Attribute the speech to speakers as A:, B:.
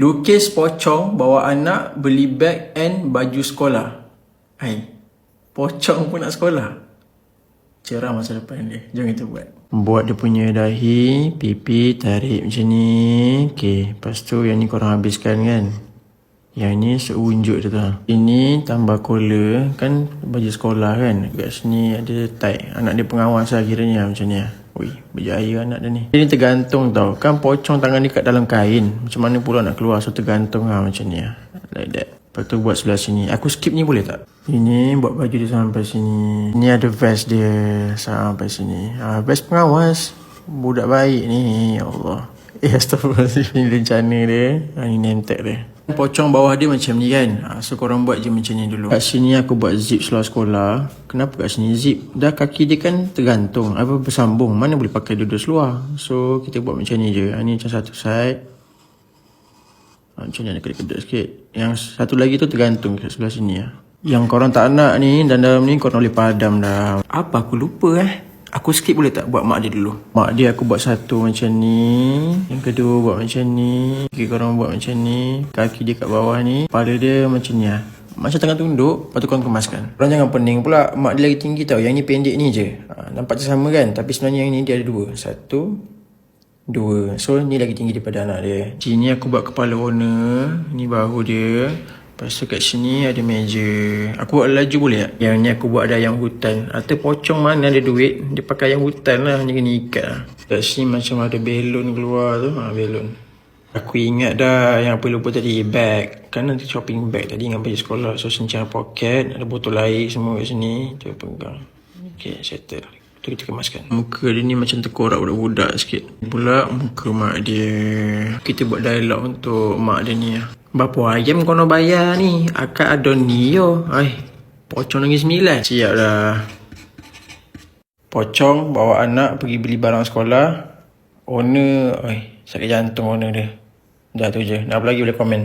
A: Lukis pocong bawa anak beli beg and baju sekolah. Hai, pocong pun nak sekolah. Cerah masa depan dia. Jom kita buat. Buat dia punya dahi, pipi, tarik macam ni. Okay, lepas tu yang ni korang habiskan kan. Yang ni seunjuk dia tu. Ini tambah collar, kan baju sekolah kan. Kat sini ada tie. Anak dia pengawas lah kiranya macam ni lah. Ui, berjaya anak dia ni. Ini tergantung tau. Kan pocong tangan dia kat dalam kain. Macam mana pula nak keluar. So tergantung lah macam ni lah. Like that. Lepas tu buat sebelah sini. Aku skip ni boleh tak? Ini buat baju dia sampai sini. Ini ada vest dia sampai sini. Vest pengawas. Budak baik ni. Ya Allah. Astagfirullahaladzim. Ini rencana dia. Ini name tag dia. Pocong bawah dia macam ni kan. So korang buat je macam ni dulu. Kat sini aku buat zip seluar sekolah. Kenapa kat sini zip? Dah kaki dia kan tergantung. Apa bersambung. Mana boleh pakai dua-dua seluar. So kita buat macam ni je. Ni macam satu side. Macam ni ada kedut-kedut sikit. Yang satu lagi tu tergantung kat sebelah sini lah. Yang korang tak nak ni dan dalam ni korang boleh padam dah. Apa aku lupa Aku skip boleh tak buat mak dia dulu? Mak dia aku buat satu macam ni. Yang kedua buat macam ni. Okay, korang buat macam ni. Kaki dia kat bawah ni. Kepala dia macam ni lah. Macam tengah tunduk. Lepas tu korang kemaskan. Korang jangan pening pula. Mak dia lagi tinggi tau. Yang ni pendek ni je. Nampak macam sama kan? Tapi sebenarnya yang ni dia ada dua. Satu, dua. So ni lagi tinggi daripada anak dia. Sini aku buat kepala warna. Ni bahu dia. Lepas tu kat sini ada meja. Aku buat laju boleh tak? Yang ni aku buat ada ayam hutan. Atau pocong mana ada duit, dia pakai ayam hutan lah. Ni kena ikat lah. Kat sini macam ada belon keluar tu. Belon. Aku ingat dah yang apa lupa tadi. Bag. Kan nanti shopping bag tadi dengan baju sekolah. So sencang poket. Ada botol air semua kat sini. Kita pegang. Okay, settle. Tu kita kemaskan. Muka dia ni macam terkorak budak-budak sikit. Pula muka mak dia. Kita buat dialog untuk mak dia ni lah. Berapa ayam kau nak bayar ni? Akak ada ni yo. Pocong lagi 9. Siap dah. Pocong bawa anak pergi beli barang sekolah. Owner, sakit jantung owner dia. Dah tu je. Nak apa lagi boleh komen.